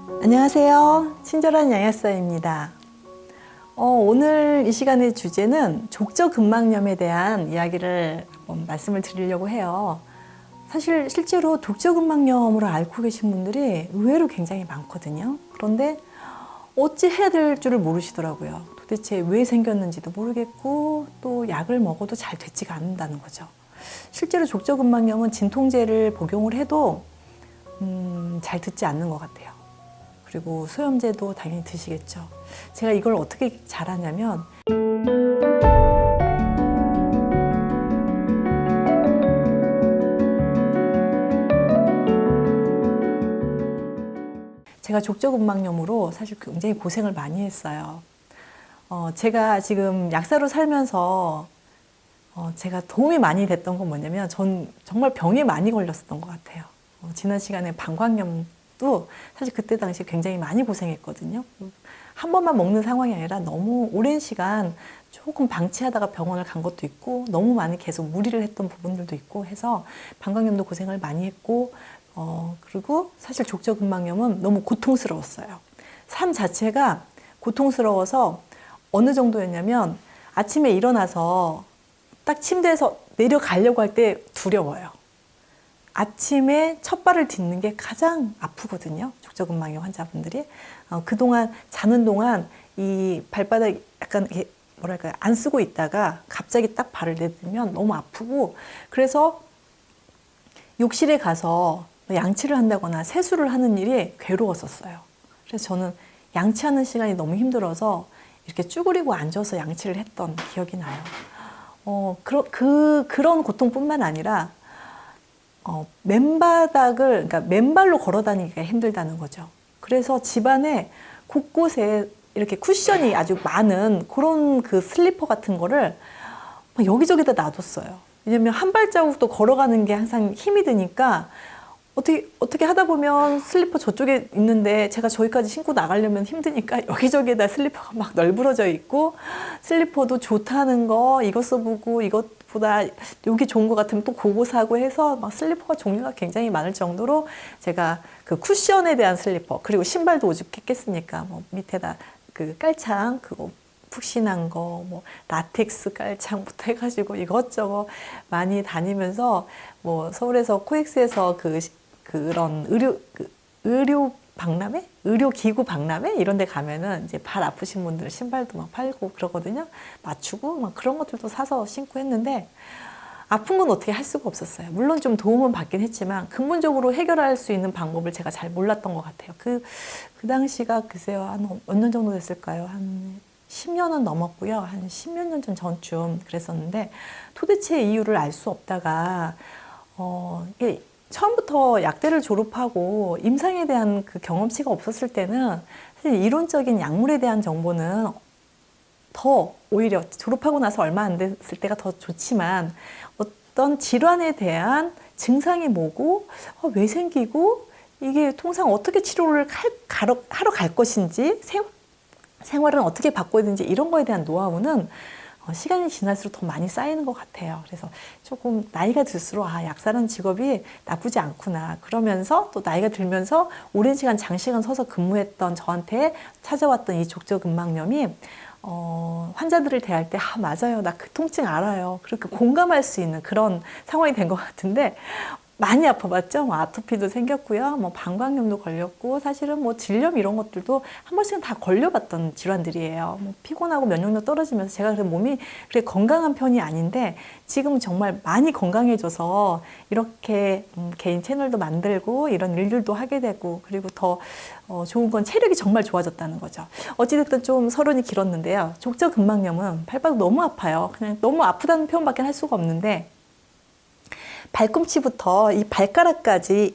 안녕하세요. 친절한 양약사입니다. 오늘 이 시간의 주제는 족저근막염에 대한 이야기를 한번 말씀을 드리려고 해요. 사실 실제로 족저근막염으로 앓고 계신 분들이 의외로 굉장히 많거든요. 그런데 어찌 해야 될 줄을 모르시더라고요. 도대체 왜 생겼는지도 모르겠고 또 약을 먹어도 잘 되지가 않는다는 거죠. 실제로 족저근막염은 진통제를 복용을 해도 잘 듣지 않는 것 같아요. 그리고 소염제도 당연히 드시겠죠. 제가 이걸 어떻게 잘하냐면 제가 족저근막염으로 사실 굉장히 고생을 많이 했어요. 제가 지금 약사로 살면서 제가 도움이 많이 됐던 건 뭐냐면 전 정말 병에 많이 걸렸었던 것 같아요. 지난 시간에 방광염도 사실 그때 당시 굉장히 많이 고생했거든요. 한 번만 먹는 상황이 아니라 너무 오랜 시간 조금 방치하다가 병원을 간 것도 있고 너무 많이 계속 무리를 했던 부분들도 있고 해서 방광염도 고생을 많이 했고 그리고 사실 족저근막염은 너무 고통스러웠어요. 삶 자체가 고통스러워서 어느 정도였냐면 아침에 일어나서 딱 침대에서 내려가려고 할 때 두려워요. 아침에 첫 발을 딛는 게 가장 아프거든요. 족저근막염 환자분들이. 그동안 자는 동안 이 발바닥 약간 이렇게 뭐랄까요, 안 쓰고 있다가 갑자기 딱 발을 내딛으면 너무 아프고, 그래서 욕실에 가서 양치를 한다거나 세수를 하는 일이 괴로웠었어요. 그래서 저는 양치하는 시간이 너무 힘들어서 이렇게 쭈그리고 앉아서 양치를 했던 기억이 나요. 그런 고통뿐만 아니라 그러니까 맨발로 걸어 다니기가 힘들다는 거죠. 그래서 집안에 곳곳에 이렇게 쿠션이 아주 많은 그런 그 슬리퍼 같은 거를 여기저기다 놔뒀어요. 왜냐면 한 발자국도 걸어가는 게 항상 힘이 드니까 어떻게 하다 보면 슬리퍼 저쪽에 있는데 제가 저기까지 신고 나가려면 힘드니까 여기저기에다 슬리퍼가 막 널브러져 있고, 슬리퍼도 좋다는 거 이것 써보고 이것보다 여기 좋은 거 같으면 또 그거 사고 해서 막 슬리퍼가 종류가 굉장히 많을 정도로 제가 그 쿠션에 대한 슬리퍼, 그리고 신발도 오죽했겠습니까. 뭐 밑에다 그 깔창 그거 푹신한 거, 뭐 라텍스 깔창부터 해가지고 이것저것 많이 다니면서, 뭐 서울에서 코엑스에서 그런 의료 박람회, 의료 기구 박람회 이런 데 가면은 이제 발 아프신 분들 신발도 막 팔고 그러거든요. 맞추고 막 그런 것들도 사서 신고 했는데 아픈 건 어떻게 할 수가 없었어요. 물론 좀 도움은 받긴 했지만 근본적으로 해결할 수 있는 방법을 제가 잘 몰랐던 것 같아요. 그 당시가 글쎄요, 한 몇 년 정도 됐을까요? 한 10년은 넘었고요. 한 10몇 년 전쯤 그랬었는데 도대체 이유를 알 수 없다가 이게 처음부터 약대를 졸업하고 임상에 대한 그 경험치가 없었을 때는 사실 이론적인 약물에 대한 정보는 더 오히려 졸업하고 나서 얼마 안 됐을 때가 더 좋지만, 어떤 질환에 대한 증상이 뭐고 왜 생기고 이게 통상 어떻게 치료를 하러 갈 것인지, 생활은 어떻게 바꿔야 되는지 이런 거에 대한 노하우는 시간이 지날수록 더 많이 쌓이는 것 같아요. 그래서 조금 나이가 들수록 약사라는 직업이 나쁘지 않구나. 그러면서 또 나이가 들면서 오랜 시간 장시간 서서 근무했던 저한테 찾아왔던 이 족저근막염이 환자들을 대할 때 맞아요, 나 그 통증 알아요, 그렇게 공감할 수 있는 그런 상황이 된 것 같은데, 많이 아파봤죠. 뭐 아토피도 생겼고요, 뭐 방광염도 걸렸고, 사실은 뭐 질염 이런 것들도 한 번씩은 다 걸려봤던 질환들이에요. 뭐 피곤하고 면역력 떨어지면서 제가 그래 몸이 그래 건강한 편이 아닌데 지금은 정말 많이 건강해져서 이렇게 개인 채널도 만들고 이런 일들도 하게 되고, 그리고 더 좋은 건 체력이 정말 좋아졌다는 거죠. 어찌됐든 좀 서론이 길었는데요. 족저근막염은 발바닥 너무 아파요. 그냥 너무 아프다는 표현밖에 할 수가 없는데, 발꿈치부터 이 발가락까지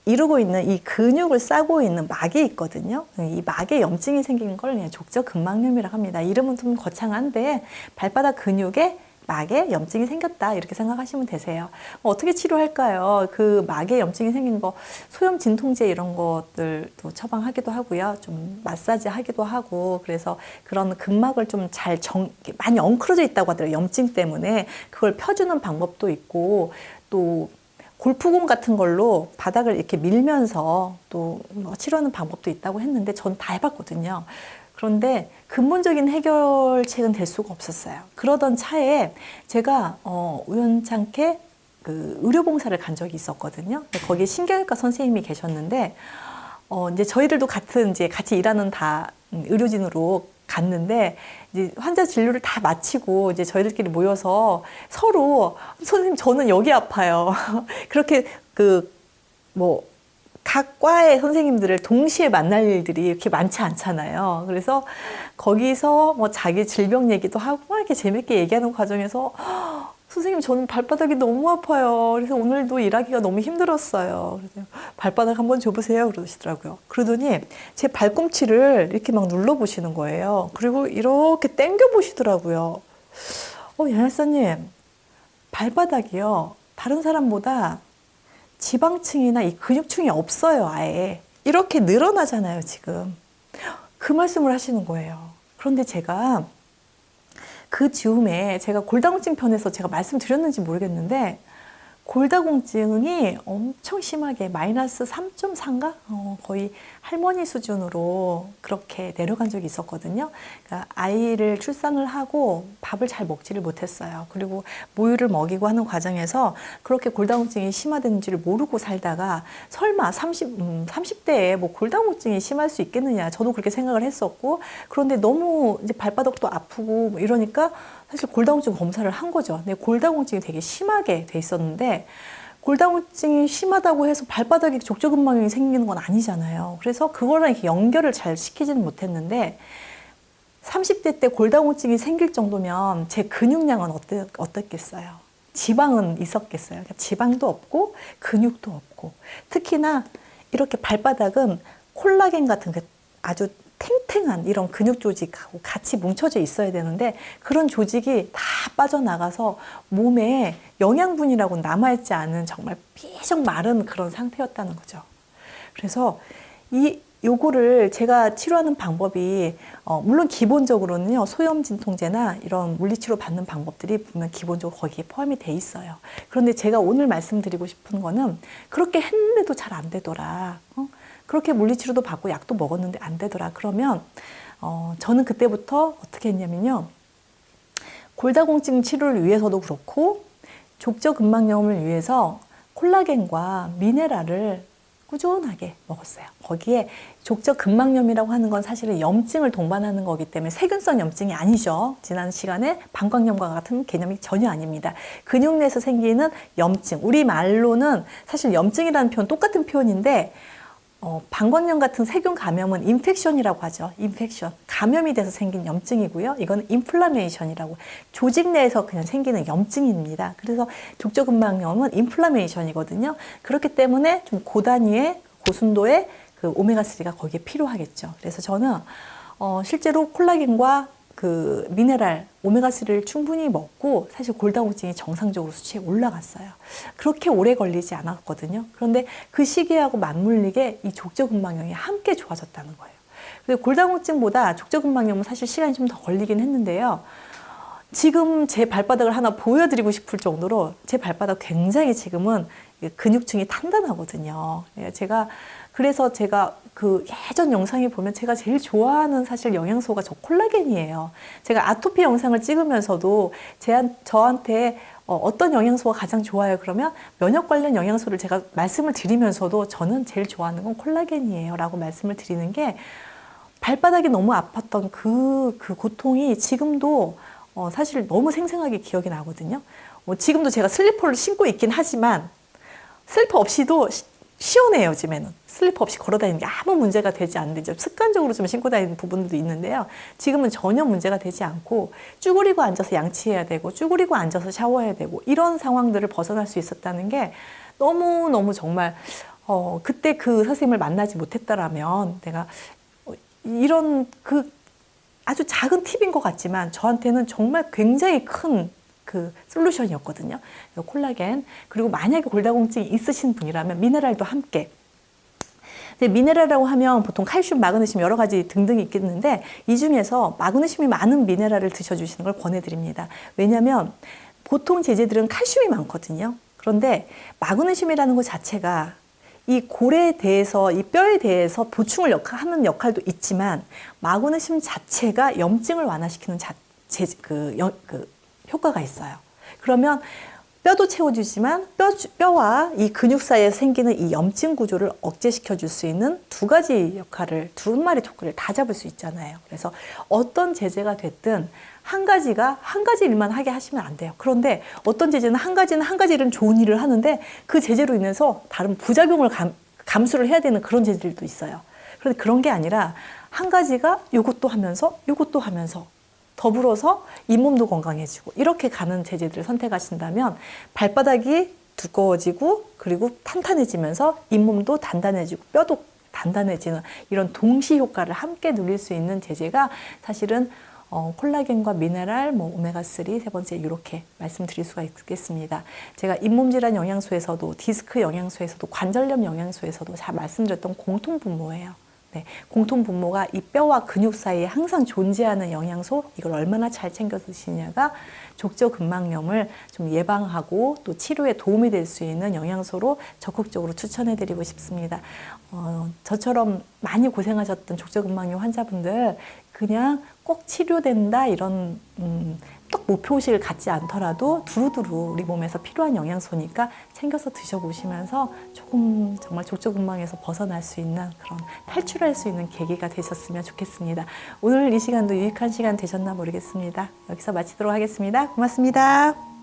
이루고 있는 이 근육을 싸고 있는 막이 있거든요. 이 막에 염증이 생긴 걸 그냥 족저근막염이라고 합니다. 이름은 좀 거창한데 발바닥 근육에 막에 염증이 생겼다 이렇게 생각하시면 되세요. 어떻게 치료할까요? 그 막에 염증이 생긴 거 소염 진통제 이런 것들도 처방하기도 하고요. 좀 마사지 하기도 하고, 그래서 그런 근막을 좀 많이 엉클어져 있다고 하더라고요. 염증 때문에 그걸 펴주는 방법도 있고, 또 골프공 같은 걸로 바닥을 이렇게 밀면서 또 치료하는 방법도 있다고 했는데 전 다 해봤거든요. 그런데 근본적인 해결책은 될 수가 없었어요. 그러던 차에 제가 우연찮게 그 의료봉사를 간 적이 있었거든요. 거기에 신경외과 선생님이 계셨는데 이제 저희들도 이제 같이 일하는 다 의료진으로 갔는데 이제 환자 진료를 다 마치고 이제 저희들끼리 모여서 서로 선생님 저는 여기 아파요. 그렇게 각 과의 선생님들을 동시에 만날 일들이 이렇게 많지 않잖아요. 그래서 거기서 뭐 자기 질병 얘기도 하고 막 이렇게 재밌게 얘기하는 과정에서 선생님 저는 발바닥이 너무 아파요. 그래서 오늘도 일하기가 너무 힘들었어요. 그래서 발바닥 한번 줘보세요 그러시더라고요. 그러더니 제 발꿈치를 이렇게 막 눌러보시는 거예요. 그리고 이렇게 당겨 보시더라고요. 양약사님 발바닥이요 다른 사람보다 지방층이나 이 근육층이 없어요. 아예 이렇게 늘어나잖아요 지금. 그 말씀을 하시는 거예요. 그런데 제가 그 즈음에 제가 골다공증 편에서 제가 말씀드렸는지 모르겠는데 골다공증이 엄청 심하게 마이너스 3.4인가? 거의 할머니 수준으로 그렇게 내려간 적이 있었거든요. 그러니까 아이를 출산을 하고 밥을 잘 먹지를 못했어요. 그리고 모유를 먹이고 하는 과정에서 그렇게 골다공증이 심화되는지를 모르고 살다가 설마 30대에 뭐 골다공증이 심할 수 있겠느냐. 저도 그렇게 생각을 했었고 그런데 너무 이제 발바닥도 아프고 뭐 이러니까 사실 골다공증 검사를 한 거죠. 근데 골다공증이 되게 심하게 돼 있었는데 골다공증이 심하다고 해서 발바닥에 족저근막염이 생기는 건 아니잖아요. 그래서 그거랑 이렇게 연결을 잘 시키지는 못했는데 30대 때 골다공증이 생길 정도면 제 근육량은 어떻겠어요? 지방은 있었겠어요? 지방도 없고 근육도 없고 특히나 이렇게 발바닥은 콜라겐 같은 게 아주 탱탱한 이런 근육 조직하고 같이 뭉쳐져 있어야 되는데 그런 조직이 다 빠져나가서 몸에 영양분이라고 남아있지 않은 정말 삐쩍 마른 그런 상태였다는 거죠. 그래서 요거를 제가 치료하는 방법이 물론 기본적으로는요 소염 진통제나 이런 물리치료 받는 방법들이 보면 기본적으로 거기에 포함이 돼 있어요. 그런데 제가 오늘 말씀드리고 싶은 거는 그렇게 했는데도 잘 안 되더라. 그렇게 물리치료도 받고 약도 먹었는데 안 되더라. 그러면 저는 그때부터 어떻게 했냐면요. 골다공증 치료를 위해서도 그렇고 족저근막염을 위해서 콜라겐과 미네랄을 꾸준하게 먹었어요. 거기에 족저근막염이라고 하는 건 사실은 염증을 동반하는 거기 때문에 세균성 염증이 아니죠. 지난 시간에 방광염과 같은 개념이 전혀 아닙니다. 근육 내에서 생기는 염증. 우리 말로는 사실 염증이라는 표현 똑같은 표현인데 방광염 같은 세균 감염은 인펙션이라고 하죠. 인펙션. 감염이 돼서 생긴 염증이고요. 이건 인플라메이션이라고 조직 내에서 그냥 생기는 염증입니다. 그래서 족저근막염은 인플라메이션이거든요. 그렇기 때문에 좀 고단위의 고순도의 그 오메가3가 거기에 필요하겠죠. 그래서 저는 실제로 콜라겐과 그 미네랄 오메가3를 충분히 먹고 사실 골다공증이 정상적으로 수치에 올라갔어요. 그렇게 오래 걸리지 않았거든요. 그런데 그 시기하고 맞물리게 이 족저근막염이 함께 좋아졌다는 거예요. 근데 골다공증보다 족저근막염은 사실 시간이 좀 더 걸리긴 했는데요. 지금 제 발바닥을 하나 보여드리고 싶을 정도로 제 발바닥 굉장히 지금은 근육층이 단단하거든요. 그래서 제가 그 예전 영상에 보면 제가 제일 좋아하는 사실 영양소가 저 콜라겐이에요. 제가 아토피 영상을 찍으면서도 저한테 어떤 영양소가 가장 좋아요? 그러면 면역 관련 영양소를 제가 말씀을 드리면서도 저는 제일 좋아하는 건 콜라겐이에요. 라고 말씀을 드리는 게 발바닥이 너무 아팠던 그 고통이 지금도 사실 너무 생생하게 기억이 나거든요. 지금도 제가 슬리퍼를 신고 있긴 하지만 슬리퍼 없이도 시원해요. 요즘에는 슬리퍼 없이 걸어다니는 게 아무 문제가 되지 않는데 이제 습관적으로 좀 신고 다니는 부분도 있는데요. 지금은 전혀 문제가 되지 않고 쭈그리고 앉아서 양치해야 되고 쭈그리고 앉아서 샤워해야 되고 이런 상황들을 벗어날 수 있었다는 게 너무너무 정말 그때 그 선생님을 만나지 못했다라면 내가 이런 그 아주 작은 팁인 것 같지만 저한테는 정말 굉장히 큰 그 솔루션이었거든요. 콜라겐 그리고 만약에 골다공증이 있으신 분이라면 미네랄도 함께. 근데 미네랄이라고 하면 보통 칼슘, 마그네슘 여러 가지 등등이 있겠는데 이 중에서 마그네슘이 많은 미네랄을 드셔주시는 걸 권해드립니다. 왜냐하면 보통 제재들은 칼슘이 많거든요. 그런데 마그네슘이라는 것 자체가 이 골에 대해서, 이 뼈에 대해서 보충을 하는 역할도 있지만, 마그네슘 자체가 염증을 완화시키는 효과가 있어요. 그러면 뼈도 채워주지만 뼈와 이 근육 사이에 생기는 이 염증 구조를 억제시켜 줄 수 있는 두 가지 역할을, 두 마리 토끼를 다 잡을 수 있잖아요. 그래서 어떤 제재가 됐든 한 가지 일만 하게 하시면 안 돼요. 그런데 어떤 제재는 한 가지 일은 좋은 일을 하는데 그 제재로 인해서 다른 부작용을 감수를 해야 되는 그런 제재들도 있어요. 그런데 그런 게 아니라 한 가지가 요것도 하면서 더불어서 잇몸도 건강해지고 이렇게 가는 제재들을 선택하신다면 발바닥이 두꺼워지고 그리고 탄탄해지면서 잇몸도 단단해지고 뼈도 단단해지는 이런 동시 효과를 함께 누릴 수 있는 제재가 사실은 콜라겐과 미네랄, 오메가3 세 번째 이렇게 말씀드릴 수가 있겠습니다. 제가 잇몸 질환 영양소에서도 디스크 영양소에서도 관절염 영양소에서도 잘 말씀드렸던 공통 분모예요. 네, 공통 분모가 이 뼈와 근육 사이에 항상 존재하는 영양소, 이걸 얼마나 잘 챙겨 드시냐가 족저근막염을 좀 예방하고 또 치료에 도움이 될 수 있는 영양소로 적극적으로 추천해 드리고 싶습니다. 저처럼 많이 고생하셨던 족저근막염 환자분들 그냥 꼭 치료된다 이런 딱 목표의식을 갖지 않더라도 두루두루 우리 몸에서 필요한 영양소니까 챙겨서 드셔보시면서 조금 정말 족저근막에서 벗어날 수 있는 그런 탈출할 수 있는 계기가 되셨으면 좋겠습니다. 오늘 이 시간도 유익한 시간 되셨나 모르겠습니다. 여기서 마치도록 하겠습니다. 고맙습니다.